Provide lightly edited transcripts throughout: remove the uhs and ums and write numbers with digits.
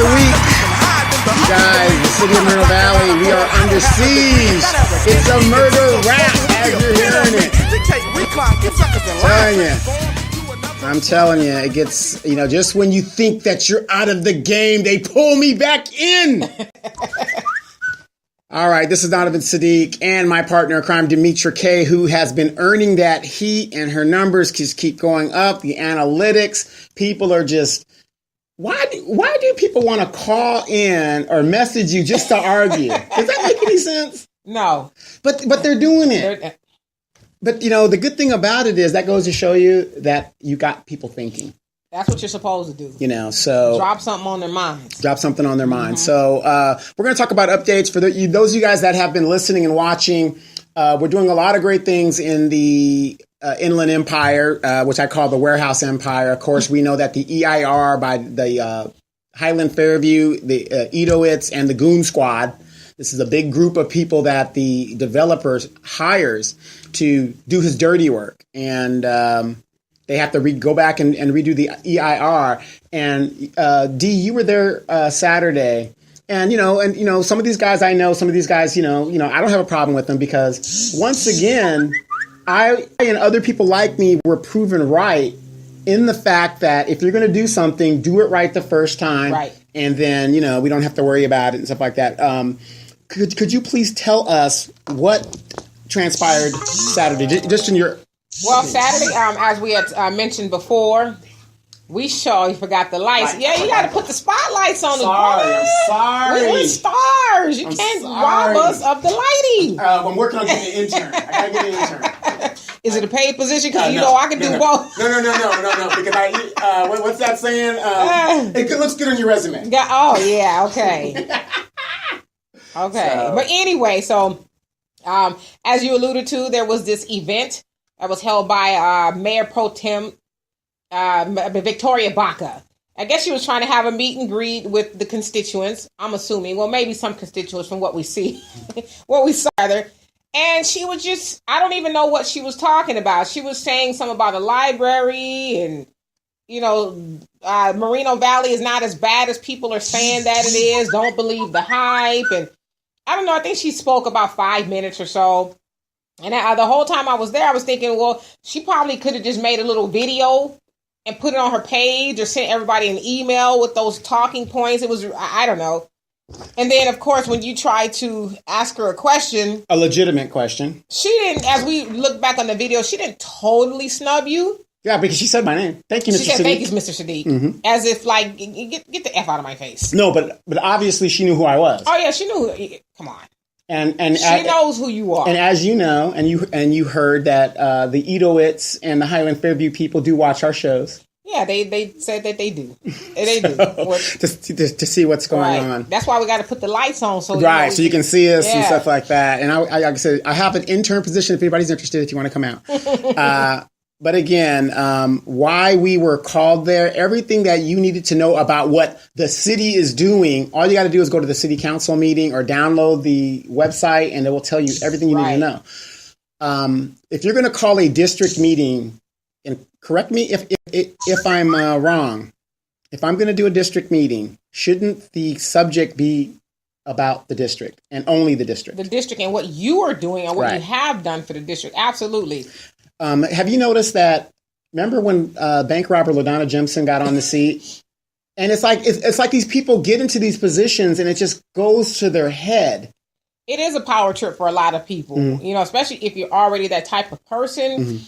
the week. You guys, the city of Moreno Valley, we are under siege. It's a murder rap as you're hearing it. I'm telling you, it gets, just when you think that you're out of the game, they pull me back in. All right, this is Donovan Sadiq and my partner in crime, Demetra K, who has been earning that heat, and her numbers just keep going up. The analytics, people are just, why do people want to call in or message you just to argue? Does that make any sense? No. But they're doing it. But, the good thing about it is that goes to show you that you got people thinking. That's what you're supposed to do. So drop something on their minds. Drop something on their minds. So we're going to talk about updates for those of you guys that have been listening and watching. We're doing a lot of great things in the Inland Empire, which I call the Warehouse Empire. Of course, we know that the EIR by the Highland Fairview, the Edowitz, and the Goon Squad. This is a big group of people that the developers hires to do his dirty work. And they have to go back and redo the EIR. And D, you were there Saturday, and some of these guys I know, some of these guys, I don't have a problem with them because once again, I and other people like me were proven right in the fact that if you're going to do something, do it right the first time, right? And then we don't have to worry about it and stuff like that. Could you please tell us what transpired Saturday, just in your. Well, Saturday, as we had mentioned before, you forgot the lights. Yeah, you got to put the spotlights on the I'm sorry. We're stars. You can't rob us of the lighting. I'm working on getting an intern. I got to get an intern. Is it a paid position? Because I can do both. No. Because what's that saying? It looks good on your resume. Yeah, okay. Okay. But anyway, so as you alluded to, there was this event that was held by Mayor Pro Tem Victoria Baca. I guess she was trying to have a meet and greet with the constituents, I'm assuming. Well, maybe some constituents from what we see, what we saw there. And she was just, I don't even know what she was talking about. She was saying something about a library and, Moreno Valley is not as bad as people are saying that it is. Don't believe the hype. And I don't know, I think she spoke about 5 minutes or so. And the whole time I was there, I was thinking, well, she probably could have just made a little video and put it on her page or sent everybody an email with those talking points. It was, I don't know. And then, of course, when you try to ask her a question. A legitimate question. She didn't, as we look back on the video, she didn't totally snub you. Yeah, because she said my name. Thank you, Mr. Sadiq. She said, thank you, Mr. Sadiq. Mm-hmm. As if, get the F out of my face. No, but obviously she knew who I was. Oh, yeah, she knew. Come on. And she knows who you are. And as you know, and you heard that the Edowitz and the Highland Fairview people do watch our shows. Yeah, they said that they do. They do. To see what's going on. That's why we got to put the lights on. So you can see us and stuff like that. And I like I said, I have an intern position if anybody's interested, if you want to come out. But again, why we were called there, everything that you needed to know about what the city is doing, all you got to do is go to the city council meeting or download the website and it will tell you everything you need to know. If you're going to call a district meeting, and correct me if I'm wrong, if I'm going to do a district meeting, shouldn't the subject be about the district and only the district? The district and what you are doing and what you have done for the district. Absolutely. Have you noticed that? Remember when bank robber LaDonna Jemison got on the seat, and it's like these people get into these positions, and it just goes to their head. It is a power trip for a lot of people, especially if you're already that type of person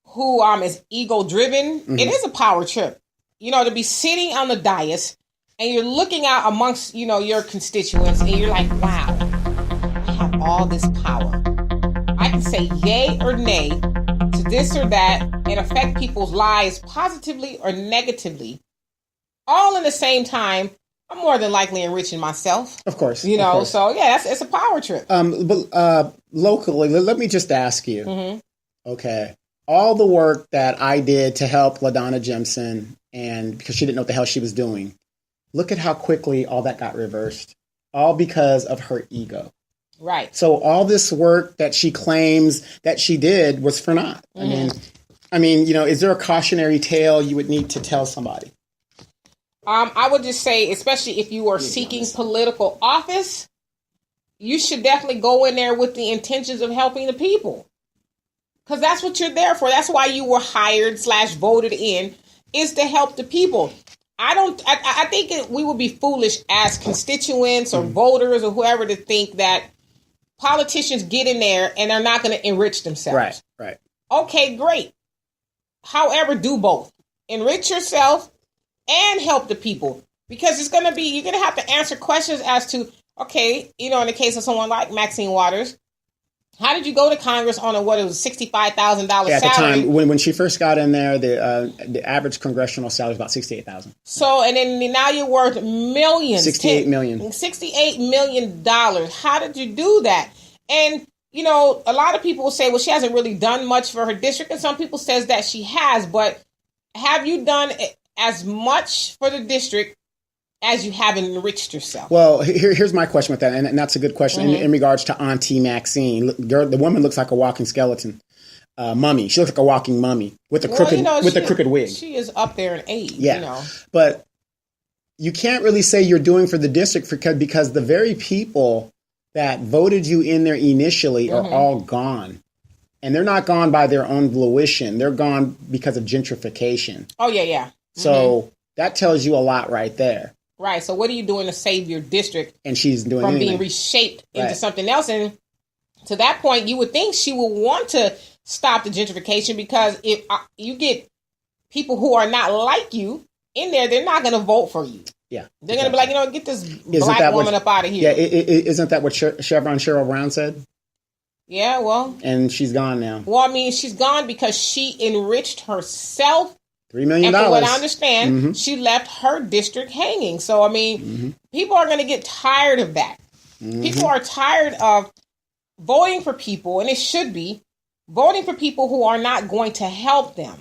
who is ego driven. It is a power trip, to be sitting on the dais and you're looking out amongst your constituents, and you're like, wow, I have all this power. I can say yay or nay to this or that and affect people's lives positively or negatively, all in the same time. I'm more than likely enriching myself. Of course. So yeah, it's a power trip. But locally, let me just ask you, okay, all the work that I did to help LaDonna Jemison, and because she didn't know what the hell she was doing, look at how quickly all that got reversed, all because of her ego. Right. So all this work that she claims that she did was for naught. I mean, is there a cautionary tale you would need to tell somebody? I would just say, especially if you are seeking political office, you should definitely go in there with the intentions of helping the people. Because that's what you're there for. That's why you were hired / voted in, is to help the people. I think we would be foolish as constituents or voters or whoever to think that politicians get in there and they're not going to enrich themselves. Right. Okay, great. However, do both. Enrich yourself and help the people. Because you're going to have to answer questions as to, okay, in the case of someone like Maxine Waters, how did you go to Congress on a $65,000 salary? At the time, when she first got in there, the average congressional salary was about $68,000. So, and then now you're worth millions. $68 million. $68 million. How did you do that? And, a lot of people will say, well, she hasn't really done much for her district. And some people says that she has. But have you done as much for the district as you have enriched yourself? Well, here's my question with that, and that's a good question in regards to Auntie Maxine. The woman looks like a walking skeleton, mummy. She looks like a walking mummy with a crooked wig. She is up there in age. Yeah, but you can't really say you're doing for the district because the very people that voted you in there initially are all gone. And they're not gone by their own volition. They're gone because of gentrification. Oh, yeah. Mm-hmm. So that tells you a lot right there. Right. So what are you doing to save your district and she's doing from being reshaped into something else? And to that point, you would think she would want to stop the gentrification, because if you get people who are not like you in there, they're not going to vote for you. Yeah. They're going to be like, get this black woman up out of here. Yeah. Isn't that what Chevron Cheryl Brown said? Yeah, well. And she's gone now. Well, I mean, she's gone because she enriched herself. $3 million. And from what I understand, she left her district hanging. So, I mean, people are going to get tired of that. People are tired of voting for people, and it should be, voting for people who are not going to help them.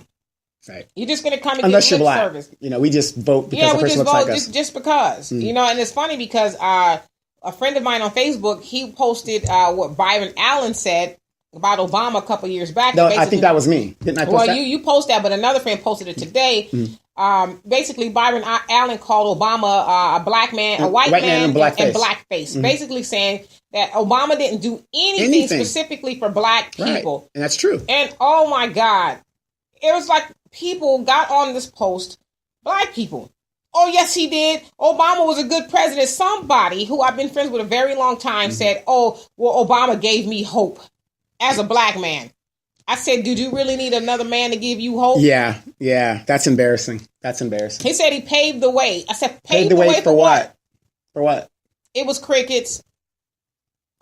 Right. You're just going to come and unless get you're lip black. service. We just vote because the person looks like us. Just because. And it's funny because a friend of mine on Facebook, he posted what Byron Allen said about Obama a couple years back. No, I think that was me. Didn't I post that? Well, you post that, but another friend posted it today. Basically, Byron Allen called Obama a black man, a white man, and blackface. Basically saying that Obama didn't do anything specifically for black people. Right. And that's true. And oh my God, it was like people got on this post, black people. Oh, yes, he did. Obama was a good president. Somebody who I've been friends with a very long time said, oh, well, Obama gave me hope as a black man. I said, did you really need another man to give you hope? Yeah. That's embarrassing. He said he paved the way. I said, paved the way for what? For what? It was crickets.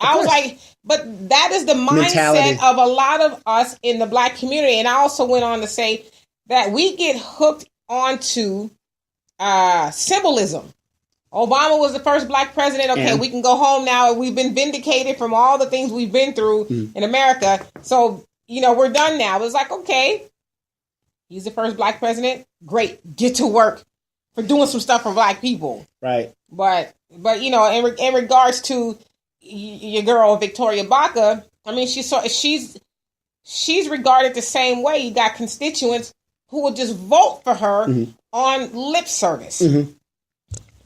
I was like, but that is the mindset of a lot of us in the black community. And I also went on to say that we get hooked onto symbolism. Obama was the first black president. Okay, we can go home now. We've been vindicated from all the things we've been through in America. So, we're done now. It's like, okay, he's the first black president. Great. Get to work for doing some stuff for black people. Right. But in regards to your girl, Victoria Baca, I mean, she's regarded the same way. You got constituents who will just vote for her on lip service.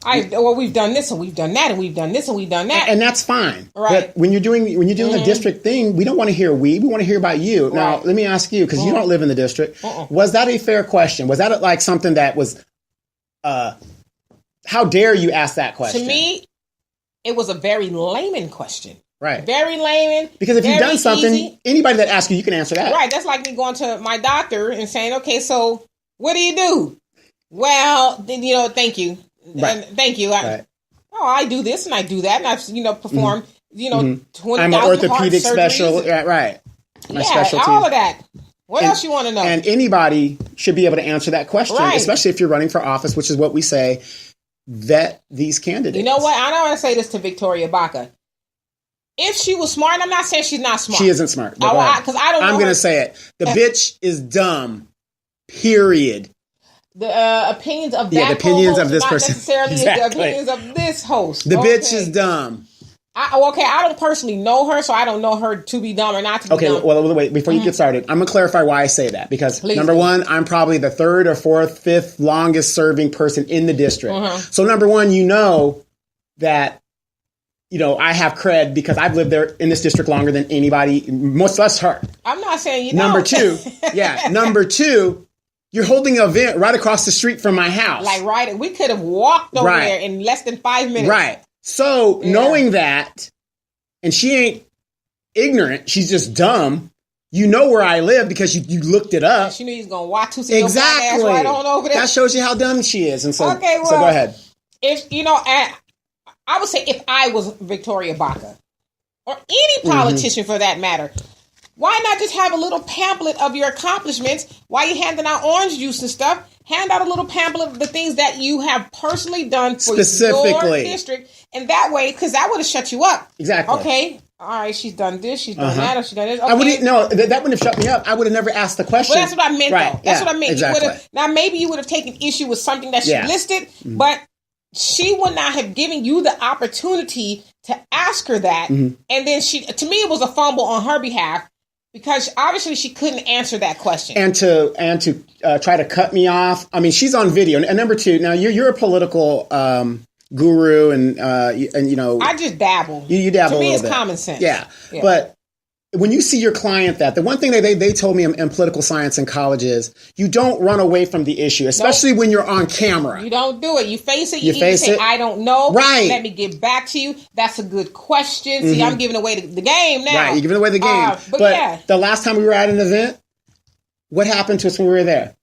We've done this and we've done that and we've done this and we've done that, and that's fine. Right. But when you're doing the district thing, we don't want to hear we want to hear about you. Right. Now, let me ask you, because you don't live in the district. Was that a fair question? Was that like something that was? How dare you ask that question? To me, it was a very layman question. Right. Very layman. Because if you've done something, anybody that asks you can answer that. Right. That's like me going to my doctor and saying, okay, so what do you do? Well, thank you. Right. And thank you. I do this and I do that. And I've, performed, 20,000 I'm an orthopedic specialist. Right. My specialty. All of that. What else you want to know? And anybody should be able to answer that question, especially if you're running for office, which is what we say, vet these candidates. You know what? I don't want to say this to Victoria Baca. If she was smart, I'm not saying she's not smart. She isn't smart. Because I don't know. I'm going to say it. The bitch is dumb. Period. The opinions of that the opinions co-host, of this not person. Necessarily the opinions of this host. The bitch is dumb. I don't personally know her, so I don't know her to be dumb or not to be dumb. Okay, well, wait, before you get started, I'm going to clarify why I say that. Because, number one, I'm probably the third or fourth, fifth longest serving person in the district. So, number one, you know that, I have cred because I've lived there in this district longer than anybody, much less her. I'm not saying you Number two, number two, you're holding an event right across the street from my house. Like, we could have walked over there in less than 5 minutes. Right. So, knowing that, and she ain't ignorant, she's just dumb, you know where I live because you looked it up. She knew you was going to watch to see your ass right on over there. That shows you how dumb she is. And so, so go ahead. If, I would say if I was Victoria Baca, or any politician for that matter, why not just have a little pamphlet of your accomplishments while you're handing out orange juice and stuff? Hand out a little pamphlet of the things that you have personally done for your district. And that way, because that would have shut you up. Exactly. Okay. All right. She's done this. She's done that. Or she's done this. Okay. I wouldn't, that wouldn't have shut me up. I would have never asked the question. Well, that's what I meant, though. That's what I meant. Exactly. Now, maybe you would have taken issue with something that she listed, but she would not have given you the opportunity to ask her that. And then to me, it was a fumble on her behalf. Because obviously she couldn't answer that question, and to try to cut me off. I mean, she's on video. And number two, now you're a political guru, and I just dabble. You dabble. To me, a little it's bit. common sense. Yeah, but when you see your client, the one thing they told me in political science in college is you don't run away from the issue, especially when you're on camera. You don't do it. You face it. You say, I don't know. Right. Let me get back to you. That's a good question. See, I'm giving away the game now. Right. You're giving away the game. But the last time we were at an event, what happened to us when we were there?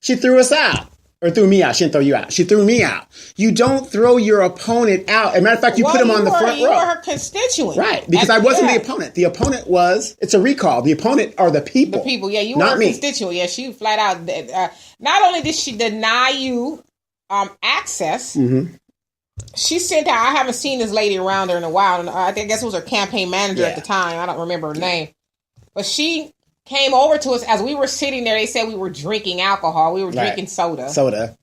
She threw us out. Or threw me out. She didn't throw you out. She threw me out. You don't throw your opponent out. As a matter of fact, you put him on the front row. You were her constituent. Right. Because I wasn't the opponent. The opponent it's a recall. The opponent are the people. The people, you were her constituent. Yeah, she flat out. Not only did she deny you access, she sent out, I haven't seen this lady around her in a while. I guess it was her campaign manager at the time. I don't remember her name. But she came over to us as we were sitting there. They said we were drinking alcohol. We were drinking soda.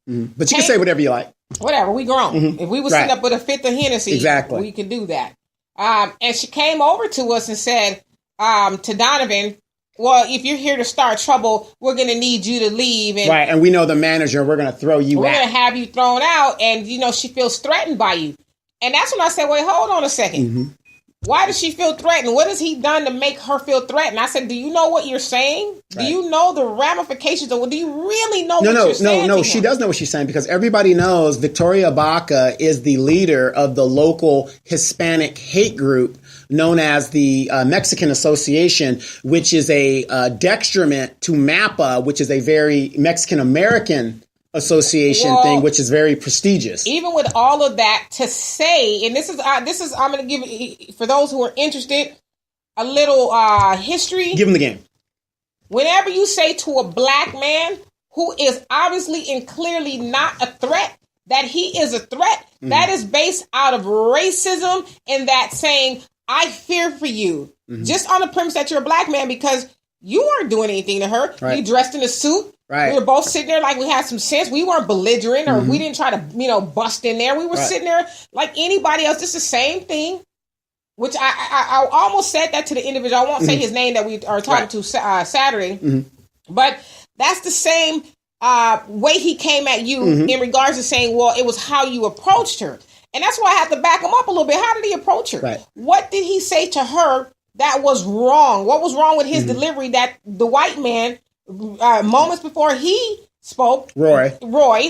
But you can say whatever you like. Whatever. We grown. If we were sitting up with a fifth of Hennessy, we can do that. And she came over to us and said to Donovan, well, if you're here to start trouble, we're going to need you to leave. And and we know the manager. We're going to throw you out. We're going to have you thrown out. And, she feels threatened by you. And that's when I said, wait, hold on a second. Why does she feel threatened? What has he done to make her feel threatened? I said, do you know what you're saying? Do you know the ramifications of do you really know what you're saying? No, she does know what she's saying because everybody knows Victoria Baca is the leader of the local Hispanic hate group known as the Mexican Association, which is a dextrament to MAPA, which is a very Mexican-American association thing, which is very prestigious. Even with all of that to say, and this is I'm going to give, for those who are interested, a little history. Give them the game. Whenever you say to a black man who is obviously and clearly not a threat, that he is a threat, that is based out of racism and that saying, I fear for you, just on the premise that you're a black man because you weren't doing anything to her. You dressed in a suit. Right. We were both sitting there like we had some sense. We weren't belligerent or we didn't try to, bust in there. We were sitting there like anybody else. It's the same thing, which I almost said that to the individual. I won't say his name that we are talking to Saturday, but that's the same way he came at you in regards to saying, well, it was how you approached her. And that's why I have to back him up a little bit. How did he approach her? Right. What did he say to her that was wrong? What was wrong with his delivery that the white man, moments before he spoke, Roy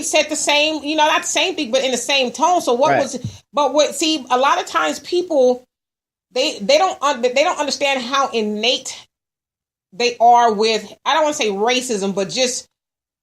said the same, not the same thing, but in the same tone. So see, a lot of times people, they don't understand how innate they are with, I don't want to say racism, but just,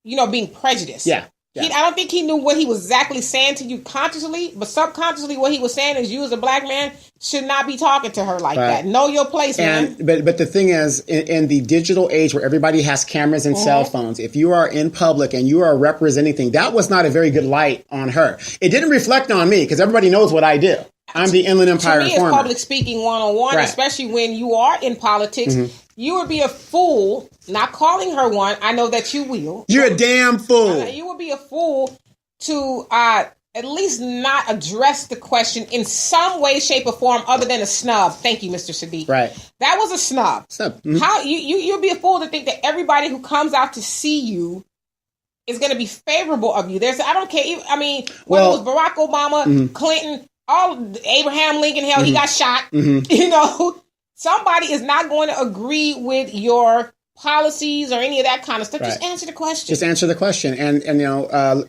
being prejudiced. Yeah. I don't think he knew what he was exactly saying to you consciously, but subconsciously what he was saying is you as a black man should not be talking to her like that. Know your place, man. But the thing is, in the digital age where everybody has cameras and cell phones, if you are in public and you are representing things, that was not a very good light on her. It didn't reflect on me because everybody knows what I do. I'm the Inland Empire Informer. To me, it's public speaking 101, especially when you are in politics. You would be a fool, not calling her one. I know that you will. You're a damn fool. You would be a fool to at least not address the question in some way, shape, or form other than a snub. Thank you, Mr. Sadiq. Right. That was a snub. Mm-hmm. How you'll be a fool to think that everybody who comes out to see you is going to be favorable of you. I don't care. I mean, whether it was Barack Obama, Clinton, Abraham Lincoln, hell, he got shot. You know, somebody is not going to agree with your policies or any of that kind of stuff. Right. Just answer the question. Just answer the question. And you know,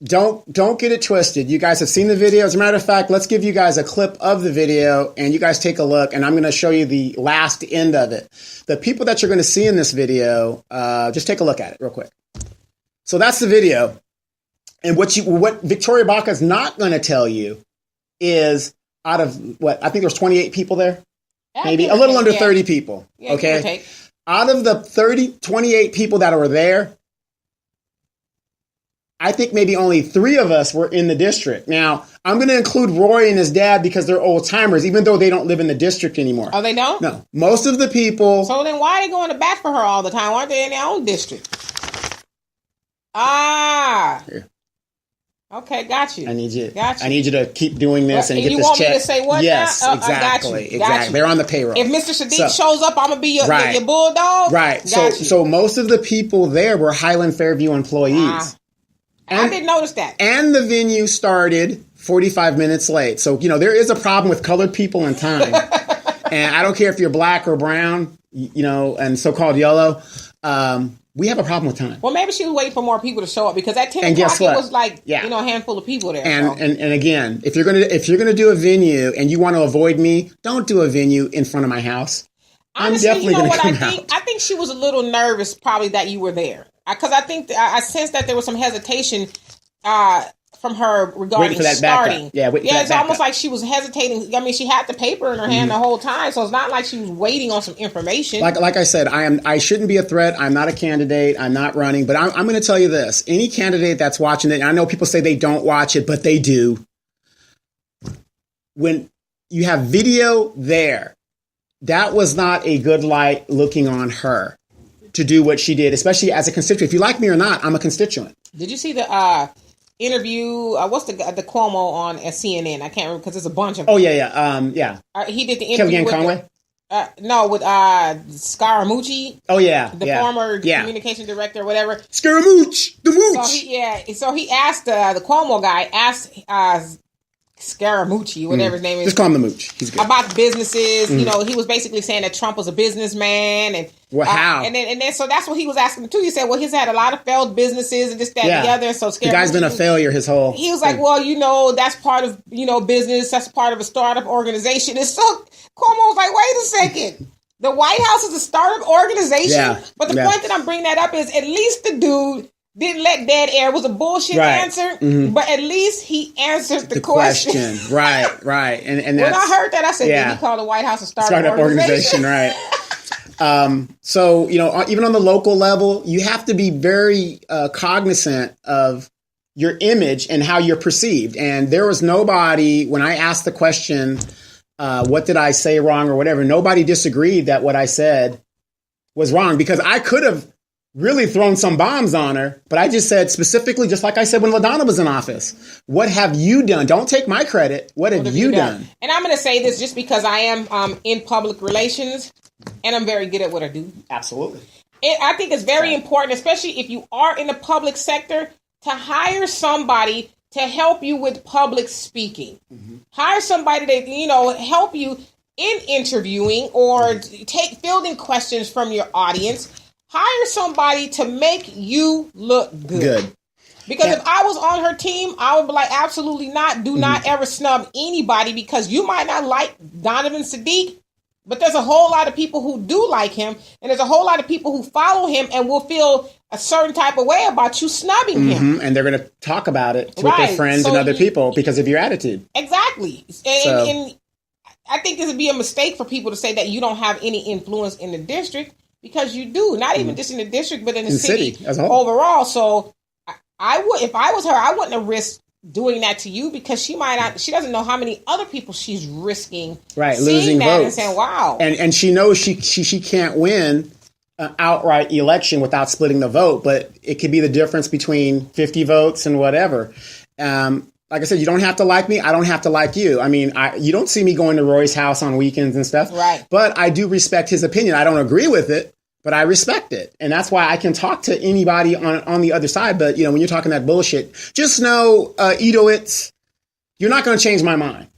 don't get it twisted. You guys have seen the video. As a matter of fact, let's give you guys a clip of the video and you guys take a look, and I'm going to show you the last end of it. The people that you're going to see in this video, just take a look at it real quick. So that's the video. And what Victoria Baca is not going to tell you is out of what, I think there's 28 people there, maybe a little under 30 people. Yeah, okay. Out of the 28 people that were there, I think maybe only 3 of us were in the district. Now, I'm going to include Roy and his dad because they're old timers, even though they don't live in the district anymore. Oh, they don't? No. Most of the people. So then why are they going to bat for her all the time? Why aren't they in their own district? Ah. Here. Okay, got you. I need you to keep doing this and get you this want check. Me to say what? Yes, now? exactly. Exactly. They're on the payroll. If Mr. Sadiq shows up, I'm gonna be your bulldog. Right. So most of the people there were Highland Fairview employees. I didn't notice that. And the venue started 45 minutes late. So, you know, there is a problem with colored people in time. And I don't care if you're black or brown, you know, and so-called yellow. We have a problem with time. Well, maybe she was waiting for more people to show up because at 10 o'clock it was like, you know, a handful of people there. And again, if you're gonna do a venue and you want to avoid me, don't do a venue in front of my house. Honestly, I'm definitely you know going what I think? I think she was a little nervous, probably that you were there, because I think I sensed that there was some hesitation from her regarding starting. It's almost like she was hesitating. I mean, she had the paper in her hand the whole time, so it's not like she was waiting on some information. Like I said, I shouldn't be a threat. I'm not a candidate. I'm not running, but I'm going to tell you this: any candidate that's watching it, and I know people say they don't watch it, but they do. When you have video there, that was not a good light looking on her to do what she did, especially as a constituent. If you like me or not, I'm a constituent. Did you see the interview? What's the Cuomo on CNN? I can't remember because there's a bunch of them. Oh yeah. He did the interview Kellyanne Conway. With Scaramucci. Oh yeah, the former communication director, or whatever. Scaramucci, the mooch. So he asked the Cuomo guy Scaramucci, whatever his name is. Just call him the mooch. He's good. About businesses. You know, he was basically saying that Trump was a businessman, and how? And then so that's what he was asking too. He said, well, he's had a lot of failed businesses and this, that, and the other. So the guy's been a failure his whole. He was like, well, you know, that's part of business. That's part of a startup organization. And so Cuomo was like, wait a second. The White House is a startup organization. Yeah. But the point that I'm bringing that up is at least the dude didn't let dead air. It was a bullshit answer, but at least he answered the question. Right. And when I heard that, I said, did he call the White House a startup organization? Right. So, you know, even on the local level, you have to be very cognizant of your image and how you're perceived. And there was nobody, when I asked the question, what did I say wrong or whatever, nobody disagreed that what I said was wrong, because I could have really thrown some bombs on her, but I just said specifically, just like I said when LaDonna was in office, what have you done? Don't take my credit. What have you done? And I'm going to say this just because I am in public relations and I'm very good at what I do. Absolutely. I think it's very important, especially if you are in the public sector, to hire somebody to help you with public speaking. Hire somebody that, you know, help you in interviewing or fielding questions from your audience. Hire somebody to make you look good. Because if I was on her team, I would be like, absolutely not. Do not ever snub anybody, because you might not like Donovan Sadiq, but there's a whole lot of people who do like him. And there's a whole lot of people who follow him and will feel a certain type of way about you snubbing him. And they're going to talk about it with their friends and other people because of your attitude. Exactly. And I think this would be a mistake for people to say that you don't have any influence in the district. Because you do, not even just in the district, but in the city as a whole. Overall. So I would, if I was her, I wouldn't have risked doing that to you, because she doesn't know how many other people she's risking losing that votes and saying, wow. And she knows she can't win an outright election without splitting the vote, but it could be the difference between 50 votes and whatever. like I said, you don't have to like me. I don't have to like you. I mean, you don't see me going to Roy's house on weekends and stuff. Right. But I do respect his opinion. I don't agree with it, but I respect it. And that's why I can talk to anybody on the other side. But, when you're talking that bullshit, just know, Edo, you're not going to change my mind.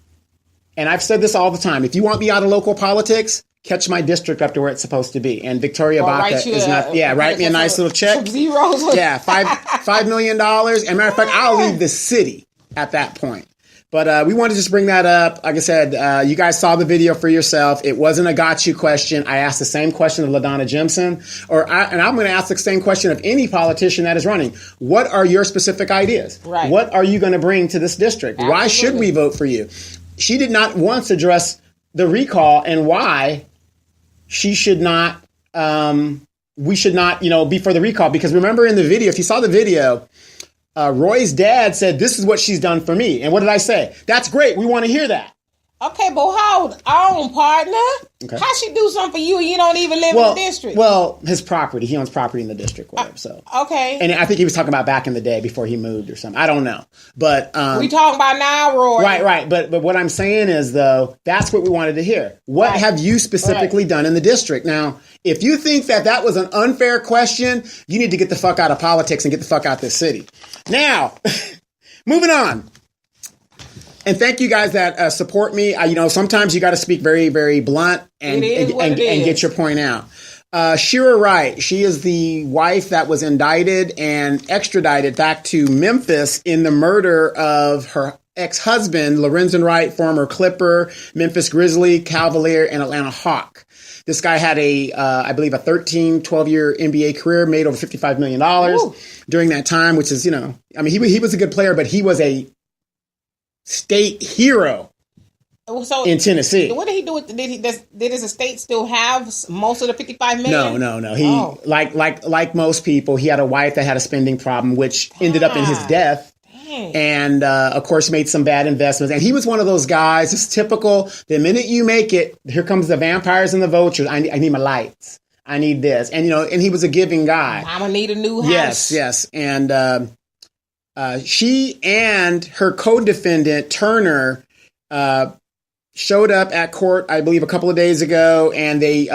And I've said this all the time. If you want me out of local politics, catch my district up to where it's supposed to be. And Victoria Baca is not. Write me a nice little check. Some zeros. Yeah, $5 million. And matter of fact, I'll leave the city at that point. But we wanted to just bring that up. Like I said, you guys saw the video for yourself. It wasn't a got you question. I asked the same question of LaDonna Jimson, and I'm going to ask the same question of any politician that is running. What are your specific ideas? Right. What are you going to bring to this district? Absolutely. Why should we vote for you? She did not once address the recall and why she should not, we should not, be for the recall. Because remember in the video, if you saw the video, Roy's dad said, this is what she's done for me. And what did I say? That's great. We want to hear that. Okay, but hold on, partner. Okay. How she do something for you and you don't even live in the district? Well, his property. He owns property in the district, whatever. So okay. And I think he was talking about back in the day before he moved or something. I don't know. But we talking about now, Roy. Right. But what I'm saying is, though, that's what we wanted to hear. What have you specifically done in the district? Now, if you think that was an unfair question, you need to get the fuck out of politics and get the fuck out this city. Now, moving on. And thank you guys that support me. Sometimes you got to speak very, very blunt and get your point out. Shira Wright, she is the wife that was indicted and extradited back to Memphis in the murder of her ex-husband, Lorenzen Wright, former Clipper, Memphis Grizzly, Cavalier, and Atlanta Hawk. This guy had I believe a 12-year NBA career, made over $55 million during that time, which is, he was a good player, but he was a state hero in Tennessee. What did he do with did his estate still have most of the $55 million? No. He like most people, he had a wife that had a spending problem, which ended up in his death. Dang. And of course made some bad investments. And he was one of those guys, it's typical, the minute you make it, here comes the vampires and the vultures. I need my lights. I need this. And and he was a giving guy. I'm gonna need a new house. Yes. And she and her co-defendant, Turner, showed up at court, I believe, a couple of days ago, and they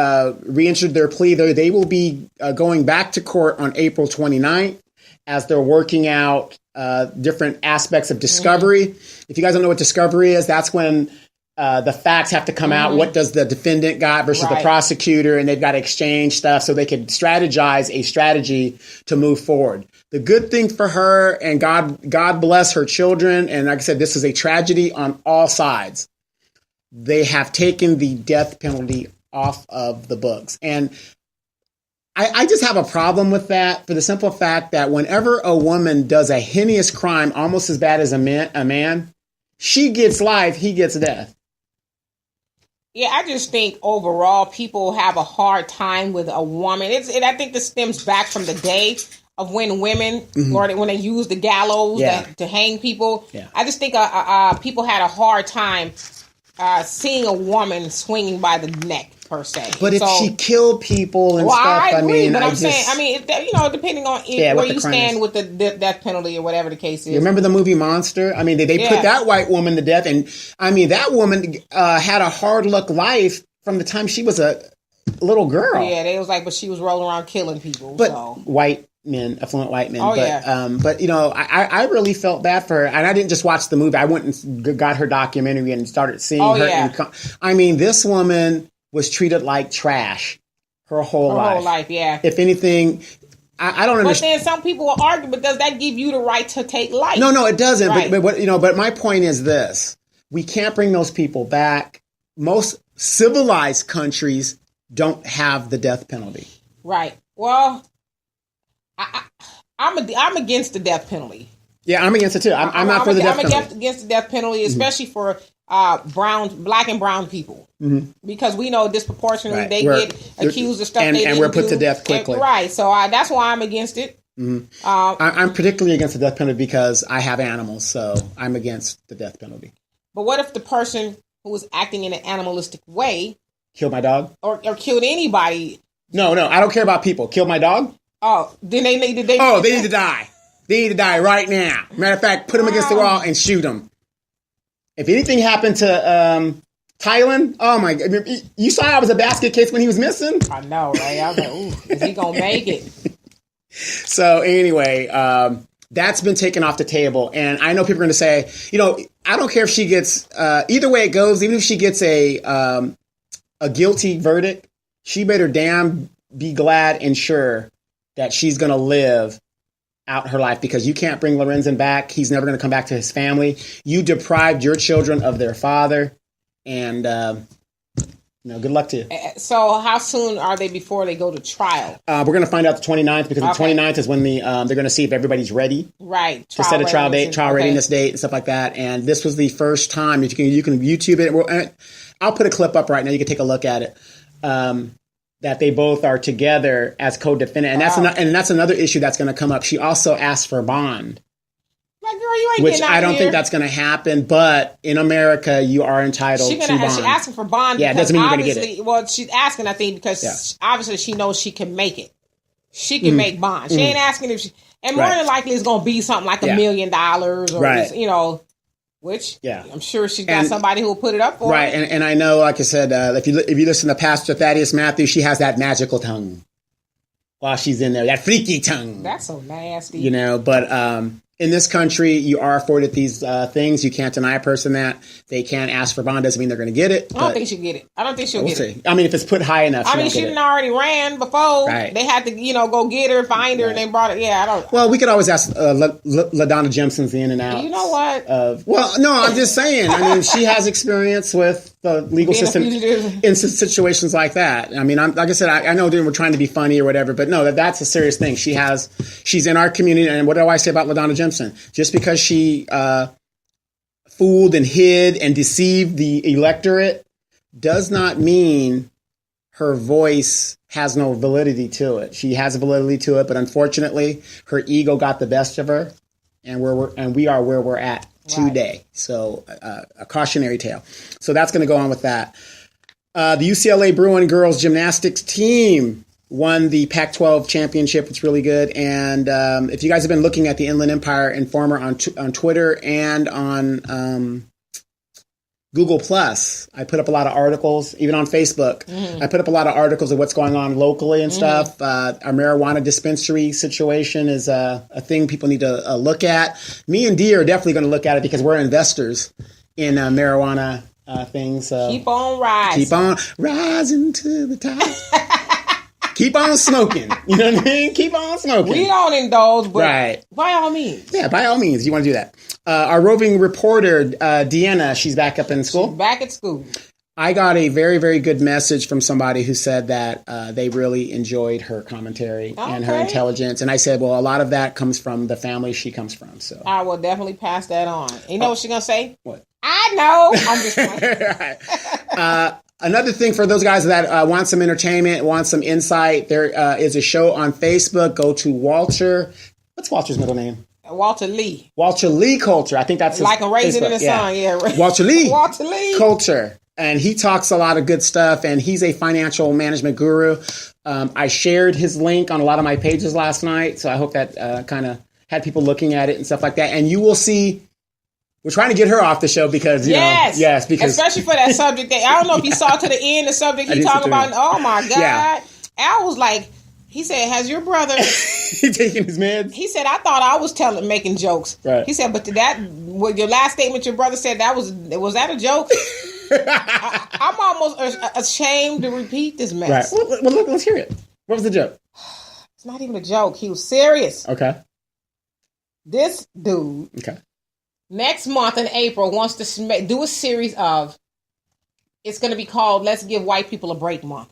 reentered their plea. They will be going back to court on April 29th as they're working out different aspects of discovery. Mm-hmm. If you guys don't know what discovery is, that's when the facts have to come out. What does the defendant got versus the prosecutor, and they've got to exchange stuff so they can strategize a strategy to move forward. The good thing for her, and God bless her children, and like I said, this is a tragedy on all sides. They have taken the death penalty off of the books. And I just have a problem with that for the simple fact that whenever a woman does a heinous crime almost as bad as a man, she gets life, he gets death. Yeah, I just think overall people have a hard time with a woman. I think this stems back from the day of when women, or when they use the gallows to hang people. Yeah. I just think people had a hard time seeing a woman swinging by the neck, per se. But if she killed people and stuff, I agree, but I'm saying, depending on where you stand with the death penalty or whatever the case is. You remember the movie Monster? I mean, they put that white woman to death, and I mean, that woman had a hard luck life from the time she was a little girl. Yeah, they was like, but she was rolling around killing people. But white men, affluent white men. But I really felt bad for her, and I didn't just watch the movie. I went and got her documentary and started seeing her. Yeah. I mean, this woman was treated like trash her whole life. Yeah. If anything, I don't understand. But then some people will argue, but does that give you the right to take life? No, it doesn't. Right. But my point is this: we can't bring those people back. Most civilized countries don't have the death penalty. Right. Well, I'm against the death penalty. Yeah, I'm against it too. I'm not for the death penalty. I'm against the death penalty, especially for black and brown people, because we know disproportionately they get accused of stuff they didn't do, and we're put to death quickly. So that's why I'm against it. I'm particularly against the death penalty because I have animals, so I'm against the death penalty. But what if the person who was acting in an animalistic way killed my dog or killed anybody? No, I don't care about people. Killed my dog? Oh, then they need to. They need to die. They need to die right now. Matter of fact, put them against the wall and shoot them. If anything happened to Tylen, oh my God. You saw I was a basket case when he was missing? I know, right? I was like, ooh, is he going to make it? So anyway, that's been taken off the table. And I know people are going to say, I don't care if she gets, either way it goes, even if she gets a guilty verdict, she better damn be glad and sure that she's going to live out her life, because you can't bring Lorenzen back. He's never going to come back to his family. You deprived your children of their father, and good luck to you. So how soon are they before they go to trial? We're going to find out the 29th, because the 29th is when they're going to see if everybody's ready. Right. To set a trial readiness date and stuff like that. And this was the first time, if you can YouTube it. I'll put a clip up right now. You can take a look at it. That they both are together as co-defendant. And that's another issue that's going to come up. She also asked for bond. Like, girl, you ain't which getting out I don't here. think that's going to happen, but in America, you are entitled to bond. She's asking for bond. Yeah, it doesn't mean you're going to get it. Well, she's asking, I think, because obviously she knows she can make it. She can make bond. She ain't asking if she... And more than likely, it's going to be something like $1 million or, just, which I'm sure she's got somebody who will put it up for her. Right, and I know, like I said, if you listen to Pastor Thaddeus Matthews, she has that magical tongue while she's in there, that freaky tongue. That's so nasty. But in this country, you are afforded these things. You can't deny a person that. They can't ask for bond. Doesn't mean they're going to get it. I don't think she'll get it. I don't think she'll get it. I mean, if it's put high enough, she didn't already ran before. Right. They had to, go get her, find her, and they brought it. Yeah, I don't. Well, we could always ask LaDonna Jimson's the in and out. You know what? No, I'm just saying. I mean, she has experience with the legal system in situations like that. I mean, like I said, I know we're trying to be funny or whatever, but no, that's a serious thing. She's in our community, and what do I say about LaDonna Jimson? Just because she fooled and hid and deceived the electorate does not mean her voice has no validity to it. She has a validity to it, but unfortunately, her ego got the best of her, and we are where we're at today. Right. So a cautionary tale. So that's going to go on with that. The UCLA Bruin girls gymnastics team won the Pac-12 championship. It's really good. And if you guys have been looking at the Inland Empire Informer on Twitter and on Google Plus, I put up a lot of articles, even on Facebook. I put up a lot of articles of what's going on locally and stuff. Our marijuana dispensary situation is a thing people need to look at. Me and Dee are definitely going to look at it because we're investors in marijuana things. Keep on rising. Keep on rising to the top. Keep on smoking. You know what I mean? Keep on smoking. We don't indulge, but by all means. Yeah, by all means. You want to do that. Our roving reporter, Deanna, she's back up in school. She's back at school. I got a very, very good message from somebody who said that they really enjoyed her commentary and her intelligence. And I said, well, a lot of that comes from the family she comes from. So I will definitely pass that on. You know what she's going to say? What? I know. I'm just playing. Another thing for those guys that want some entertainment, want some insight, there is a show on Facebook. Go to Walter. What's Walter's middle name? Walter Lee. Walter Lee Coulter. I think that's his like a raisin in the sun. Yeah. Walter Lee. Walter Lee Coulter. And he talks a lot of good stuff, and he's a financial management guru. I shared his link on a lot of my pages last night, so I hope that kind of had people looking at it and stuff like that. And you will see. We're trying to get her off the show because, because especially for that subject. I don't know if you saw to the end the subject he talked about. Oh my God. Yeah. Al was like, he said, has your brother he taking his meds? He said, I thought I was making jokes. Right. He said, but with your last statement, your brother said was that a joke? I'm almost ashamed to repeat this mess. Right. Well, let's hear it. What was the joke? It's not even a joke. He was serious. Okay. This dude. Okay. Next month in April wants to do a series of, it's going to be called Let's Give White People a Break Month.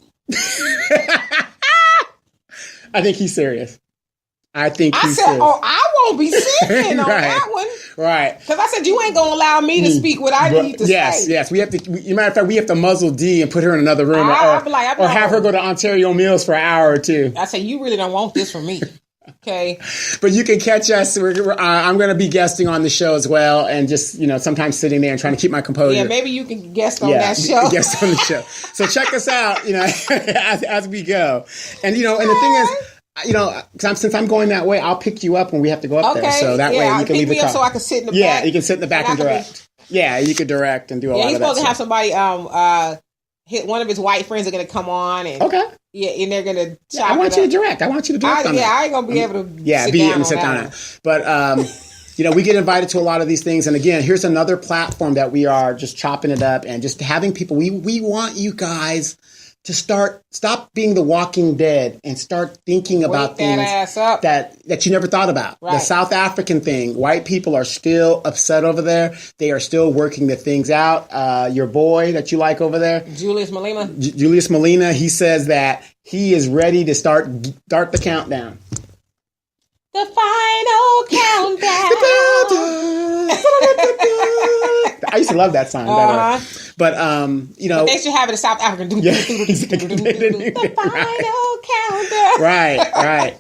I think he's serious. I said, I won't be sitting on that one. Right. Because I said, you ain't going to allow me to speak what I need to say. Yes. We have to, matter of fact, we have to muzzle Dee and put her in another room or have her go to Ontario Mills for an hour or two. I said, you really don't want this from me. Okay. But you can catch us. I'm going to be guesting on the show as well, and just sometimes sitting there and trying to keep my composure. Yeah, maybe you can guest on that show. Guest on the show. So check us out, as we go. And and the thing is, since I'm going that way, I'll pick you up when we have to go up there. So that way you can leave the car. So I can sit in the back. Yeah, you can sit in the back and direct. Yeah, you could direct and do a lot of that. He's supposed to have somebody. Hit one of his white friends are going to come on and and they're going to. Yeah, I want you to direct. I want you to direct. I ain't going to be able to. Sit down. But we get invited to a lot of these things, and again, here's another platform that we are just chopping it up and just having people. We want you guys to stop being the Walking Dead and start thinking about things that you never thought about. Right. The South African thing, white people are still upset over there. They are still working the things out. Your boy that you like over there, Julius Malema. Julius Malema, he says that he is ready to start the countdown. The final countdown. I used to love that song. But but they should have it in South African. The final countdown. Right.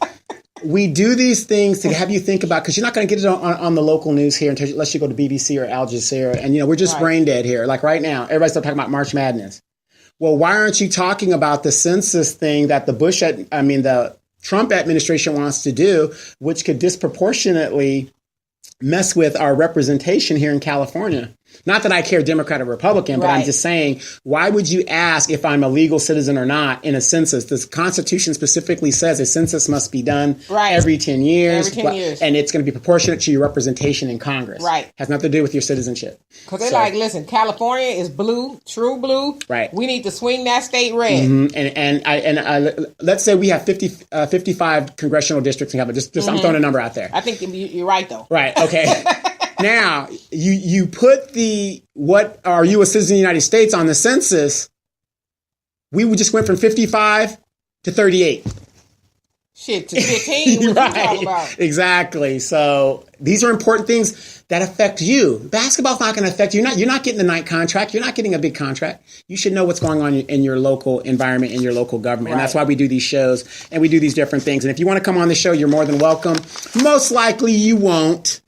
We do these things to have you think about, because you're not going to get it on the local news here unless you go to BBC or Al Jazeera. And we're just brain dead here. Like right now, everybody's still talking about March Madness. Well, why aren't you talking about the census thing that the Trump administration wants to do, which could disproportionately mess with our representation here in California? Not that I care Democrat or Republican, but I'm just saying, why would you ask if I'm a legal citizen or not in a census? The Constitution specifically says a census must be done every 10 years. And it's going to be proportionate to your representation in Congress. Right. Has nothing to do with your citizenship. Because they're listen, California is blue, true blue. Right. We need to swing that state red. Mm-hmm. And let's say we have 55 congressional districts in California. Just I'm throwing a number out there. I think you're right, though. Right. Okay. Now, you put what are you a citizen of the United States on the census, we just went from 55 to 38. Shit, to 15? What are you talking about? Exactly. So these are important things that affect you. Basketball's not going to affect you. You're not getting a night contract. You're not getting a big contract. You should know what's going on in your local environment, in your local government. And that's why we do these shows and we do these different things. And if you want to come on the show, you're more than welcome. Most likely you won't.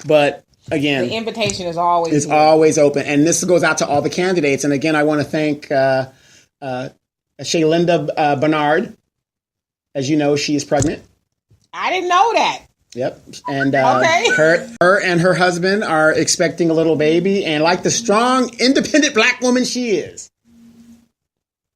But again, the invitation is always open, and this goes out to all the candidates. And again, I want to thank Shaylinda Bernard. As you know, she is pregnant. I didn't know that. Yep, and her and her husband are expecting a little baby, and like the strong, independent Black woman she is,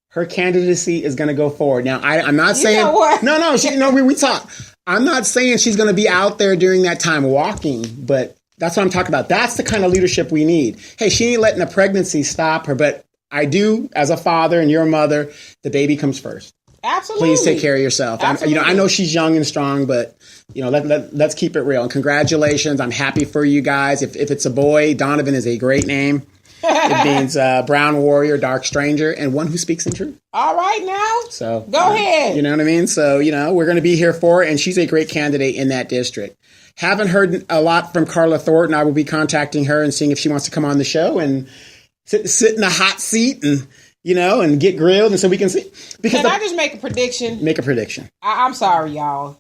her candidacy is going to go forward. Now, I'm not saying no. We talk. I'm not saying she's going to be out there during that time walking, but that's what I'm talking about. That's the kind of leadership we need. Hey, she ain't letting a pregnancy stop her, but I do, as a father and your mother, the baby comes first. Absolutely. Please take care of yourself. I know she's young and strong, but let's keep it real. And congratulations. I'm happy for you guys. If it's a boy, Donovan is a great name. It means brown warrior, dark stranger, and one who speaks in truth. All right, now. So go ahead. You know what I mean? So, we're going to be here for it, and she's a great candidate in that district. Haven't heard a lot from Carla Thornton. I will be contacting her and seeing if she wants to come on the show and sit in the hot seat and, and get grilled, and so we can see. Can I just make a prediction? Make a prediction. I'm sorry, y'all.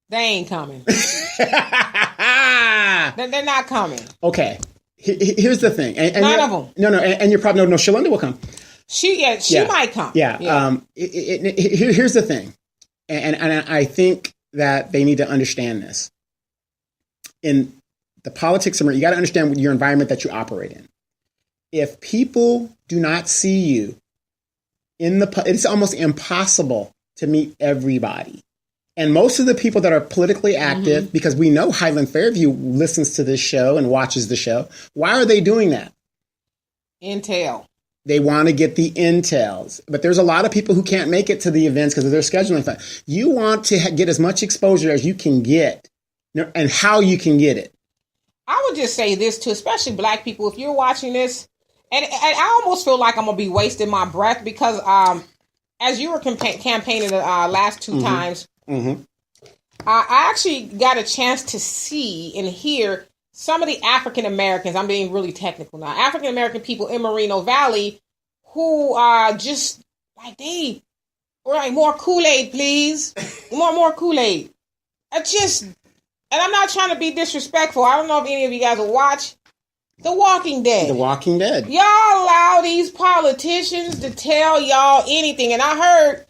They ain't coming. They're not coming. Okay. Here's the thing. And none of them. No. And you're probably, no, Shaylinda will come. She might come. Yeah. Here's the thing. And I think that they need to understand this. In the politics of America, you got to understand your environment that you operate in. If people do not see you it's almost impossible to meet everybody. And most of the people that are politically active, because we know Highland Fairview listens to this show and watches the show, why are they doing that? Intel. They want to get the intels. But there's a lot of people who can't make it to the events because of their scheduling. You want to get as much exposure as you can get and how you can get it. I would just say this to especially Black people. If you're watching this, and I almost feel like I'm going to be wasting my breath because as you were campaigning the last two times, I actually got a chance to see and hear some of the African Americans, I'm being really technical now, African American people in Moreno Valley who are just like, they were like, more Kool-Aid, please. More Kool-Aid. And I'm not trying to be disrespectful. I don't know if any of you guys will watch The Walking Dead. The Walking Dead. Y'all allow these politicians to tell y'all anything. And I heard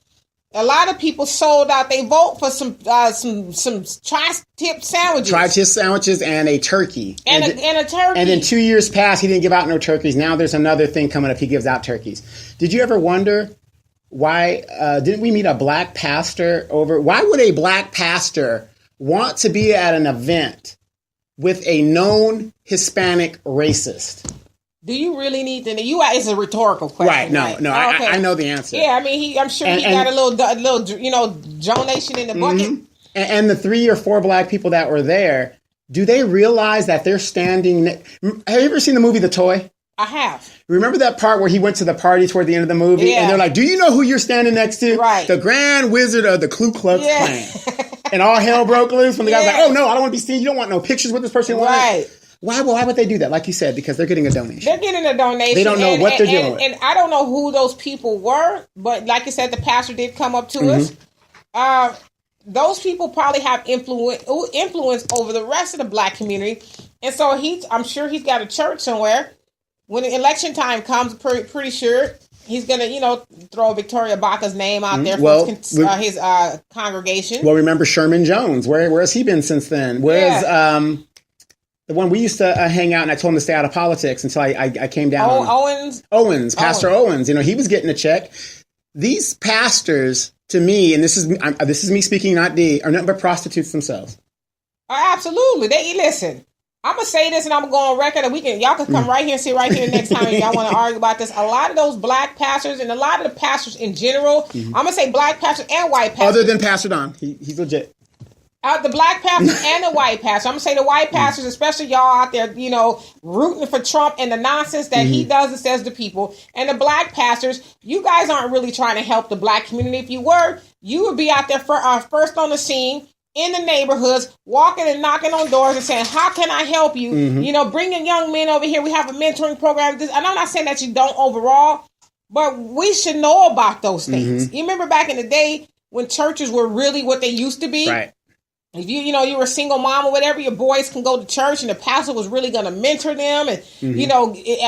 a lot of people sold out. They vote for some tri-tip sandwiches. Tri-tip sandwiches and a turkey. And a turkey. And in 2 years past, he didn't give out no turkeys. Now there's another thing coming up. He gives out turkeys. Did you ever wonder why didn't we meet a black pastor over? Why would a black pastor want to be at an event with a known Hispanic racist? Do you really need to? It's a rhetorical question. Right? No. Oh, okay. I know the answer. Yeah, I mean, I'm sure he got a little, donation in the bucket. Mm-hmm. And the 3 or 4 black people that were there, do they realize that they're standing? Have you ever seen the movie The Toy? I have. Remember that part where he went to the party toward the end of the movie? Yeah. And they're like, do you know who you're standing next to? Right. The Grand Wizard of the Ku Klux Klan. And all hell broke loose when the guy's like, oh, no, I don't want to be seen. You don't want no pictures with this person. Right. Why would they do that? Like you said, because they're getting a donation. They're getting a donation. They don't know what they're doing. And I don't know who those people were, but like you said, the pastor did come up to us. Those people probably have influence over the rest of the black community. And so I'm sure he's got a church somewhere. When the election time comes, pretty sure he's going to, throw Victoria Baca's name out there for his congregation. Well, remember Sherman Jones. Where has he been since then? Whereas the one we used to hang out, and I told him to stay out of politics until I came down on Owens. Pastor Owens. He was getting a check. These pastors, to me, and this is me speaking, not D, are nothing but prostitutes themselves. Absolutely. Listen. I'm gonna say this, and I'm gonna go on record, and y'all can come right here and sit right here next time if y'all want to argue about this. A lot of those black pastors, and a lot of the pastors in general, I'm gonna say black pastors and white pastors. Other than Pastor Don, he's legit. The black pastors and the white pastors. I'm gonna say the white pastors, especially y'all out there, rooting for Trump and the nonsense that he does and says to people. And the black pastors, you guys aren't really trying to help the black community. If you were, you would be out there first on the scene, in the neighborhoods, walking and knocking on doors and saying, how can I help you? Bringing young men over here. We have a mentoring program. And I'm not saying that you don't overall, but we should know about those things. You remember back in the day when churches were really what they used to be? Right. If you were a single mom or whatever, your boys can go to church and the pastor was really going to mentor them and,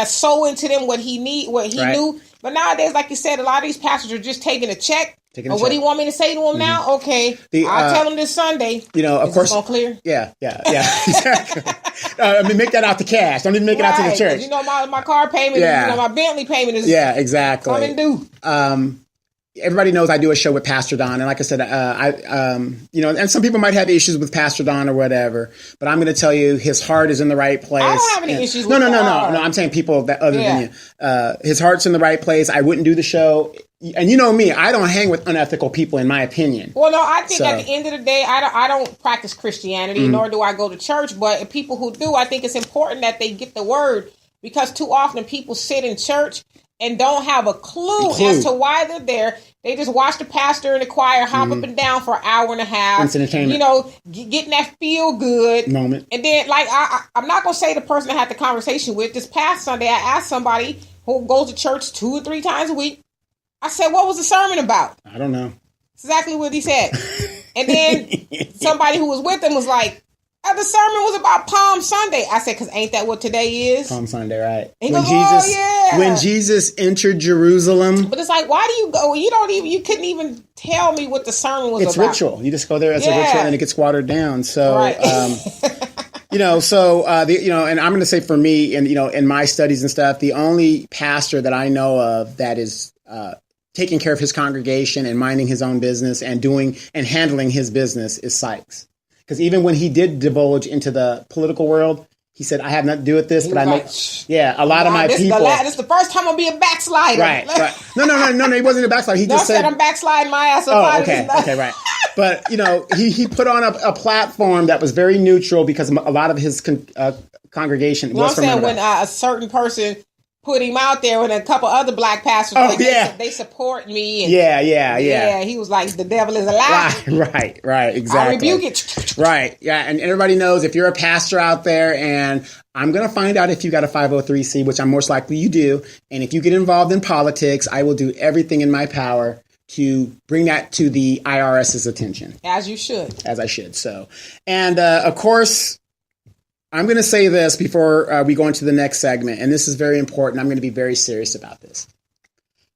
sow into them what he knew. But nowadays, like you said, a lot of these pastors are just taking a check. What do you want me to say to him now? Okay, I'll tell him this Sunday. Of course, going clear. Yeah, exactly. Make that out to cash. Don't even make it out to the church. My car payment. My Bentley payment is exactly coming due. Everybody knows I do a show with Pastor Don, and like I said, and some people might have issues with Pastor Don or whatever, but I'm going to tell you, his heart is in the right place. I don't have any issues with No. I'm saying people that other than you. His heart's in the right place. I wouldn't do the show. And you know me, I don't hang with unethical people, in my opinion. Well, no, I think at the end of the day, I don't practice Christianity, nor do I go to church. But people who do, I think it's important that they get the word, because too often people sit in church and don't have a clue as to why they're there. They just watch the pastor and the choir hop up and down for an hour and a half. It's entertainment. Getting that feel good moment. And then, I'm not going to say the person I had the conversation with. This past Sunday, I asked somebody who goes to church 2 or 3 times a week. I said, what was the sermon about? I don't know. Exactly what he said. And then somebody who was with him was like, the sermon was about Palm Sunday. I said, because ain't that what today is? Palm Sunday, right. And he goes, when Jesus entered Jerusalem. But it's like, why do you go? You couldn't even tell me what the sermon was about. It's ritual. You just go there as a ritual and it gets watered down. So, right. and I'm going to say for me, and, in my studies and stuff, the only pastor that I know of that is, taking care of his congregation and minding his own business and handling his business is Sykes. Because even when he did divulge into the political world, he said, I have nothing to do with this, but I know, a lot of my people. This is the first time I'll be a backslider. Right. No, he wasn't a backslider. He just said, I'm backsliding my ass up. Oh, okay, right. But, he put on a platform that was very neutral because a lot of his congregation was from. When a certain person put him out there with a couple other black pastors. They support me. And, yeah. He was like, the devil is a lie. Right. Exactly. I rebuke it. Right. Yeah. And everybody knows if you're a pastor out there, and I'm going to find out if you got a 503c, which I'm most likely you do. And if you get involved in politics, I will do everything in my power to bring that to the IRS's attention. As you should. As I should. So, and of course, I'm going to say this before we go into the next segment, and this is very important. I'm going to be very serious about this.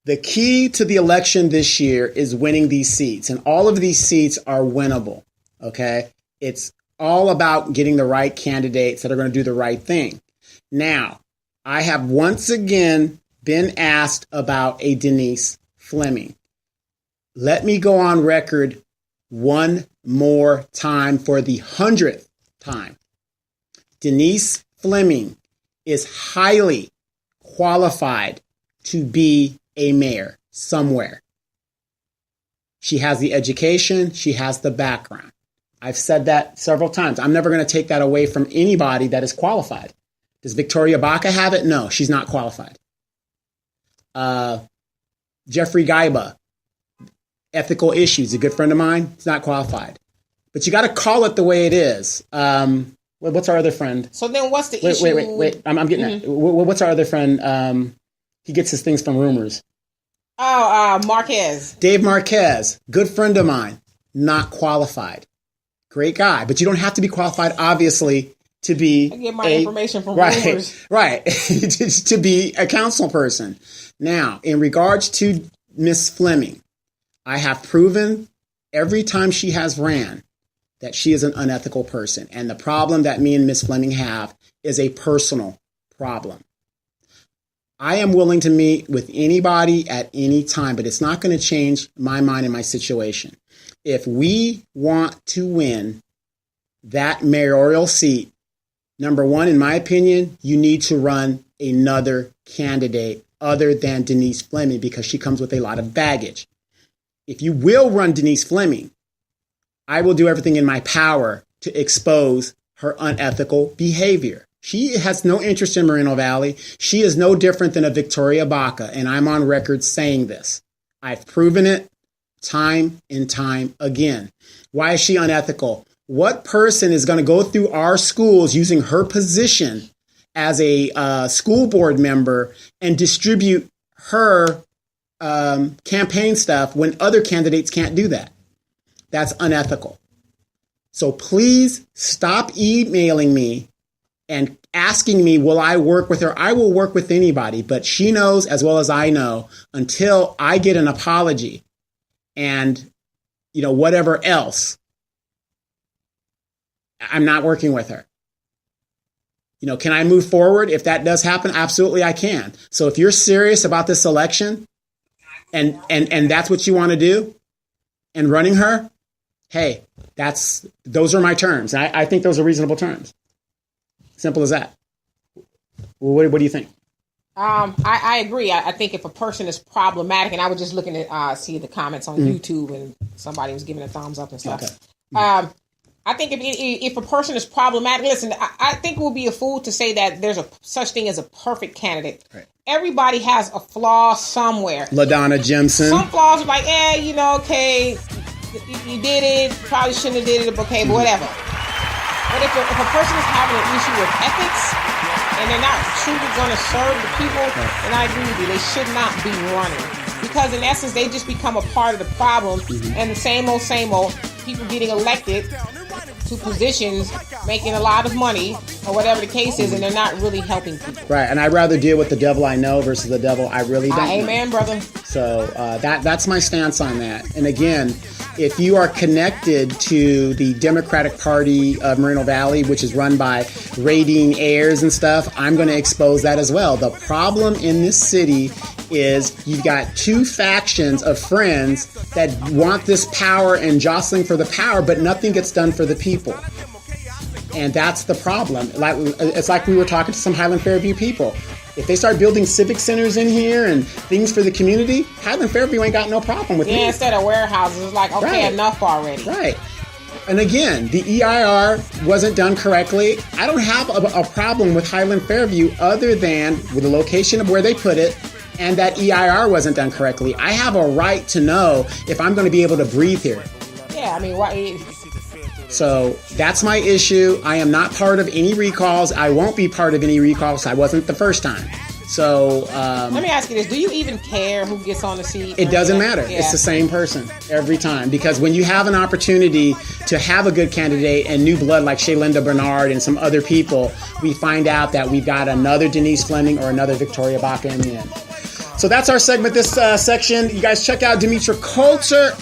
The key to the election this year is winning these seats, and all of these seats are winnable. Okay. It's all about getting the right candidates that are going to do the right thing. Now, I have once again been asked about a Denise Fleming. Let me go on record one more time for the 100th time. Denise Fleming is highly qualified to be a mayor somewhere. She has the education. She has the background. I've said that several times. I'm never going to take that away from anybody that is qualified. Does Victoria Baca have it? No, she's not qualified. Jeffrey Gaiba, ethical issues, a good friend of mine, he's not qualified. But you got to call it the way it is. What's our other friend? So then what's the issue? Wait. I'm getting it. What's our other friend? He gets his things from rumors. Marquez. Dave Marquez, good friend of mine, not qualified. Great guy, but you don't have to be qualified, obviously, to be I get my information from rumors. Right, to be a council person. Now, in regards to Miss Fleming, I have proven every time she has ran that she is an unethical person. And the problem that me and Miss Fleming have is a personal problem. I am willing to meet with anybody at any time, but it's not going to change my mind and my situation. If we want to win that mayoral seat, number one, in my opinion, you need to run another candidate other than Denise Fleming because she comes with a lot of baggage. If you will run Denise Fleming, I will do everything in my power to expose her unethical behavior. She has no interest in Moreno Valley. She is no different than a Victoria Baca, and I'm on record saying this. I've proven it time and time again. Why is she unethical? What person is going to go through our schools using her position as a school board member and distribute her campaign stuff when other candidates can't do that? That's unethical. So please stop emailing me and asking me, will I work with her? I will work with anybody, but she knows as well as I know, until I get an apology and, whatever else, I'm not working with her. Can I move forward? If that does happen, absolutely I can. So if you're serious about this election and that's what you want to do and running her, hey, those are my terms. I think those are reasonable terms. Simple as that. What do you think? I agree. I think if a person is problematic, and I was just looking at see the comments on YouTube, and somebody was giving a thumbs up and stuff. Okay. I think if a person is problematic, listen, I think it would be a fool to say that there's a such thing as a perfect candidate. Right. Everybody has a flaw somewhere. LaDonna Jimson. Some flaws are like, okay, you did it, probably shouldn't have did it, okay, but whatever. But if a person is having an issue with ethics and they're not truly going to serve the people, then I agree with you. They should not be running. Because in essence, they just become a part of the problem. And the same old people getting elected to positions, making a lot of money, or whatever the case is, and they're not really helping people. Right, and I'd rather deal with the devil I know versus the devil I really don't know. Amen, brother. So that's my stance on that. And again, if you are connected to the Democratic Party of Moreno Valley, which is run by Radine Ayers and stuff, I'm going to expose that as well. The problem in this city is you've got two factions of friends that want this power and jostling for the power, but nothing gets done for the people. And that's the problem. It's like we were talking to some Highland Fairview people. If they start building civic centers in here and things for the community, Highland Fairview ain't got no problem with it. Yeah, instead of warehouses, it's like, okay, right. Enough already. Right. And again, the EIR wasn't done correctly. I don't have a problem with Highland Fairview other than with the location of where they put it and that EIR wasn't done correctly. I have a right to know if I'm going to be able to breathe here. Yeah, I mean, why? So that's my issue. I am not part of any recalls. I won't be part of any recalls. I wasn't the first time. So let me ask you this. Do you even care who gets on the seat? It doesn't matter. Yeah. It's the same person every time. Because when you have an opportunity to have a good candidate and new blood like Shaylinda Bernard and some other people, we find out that we've got another Denise Fleming or another Victoria Baca in the end. So that's our segment, this section. You guys check out Demetra Culture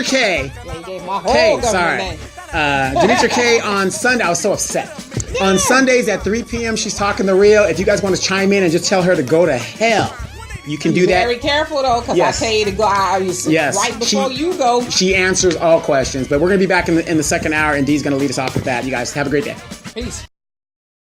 K. Yeah, you gave my whole government name. Demetra K on Sunday. I was so upset. Yeah. On Sundays at 3 p.m., she's talking the real. If you guys want to chime in and just tell her to go to hell, you can do that. Very careful, though, because I tell you to go. Right before you go. She answers all questions. But we're going to be back in the second hour, and Dee's going to lead us off with that. You guys have a great day. Peace.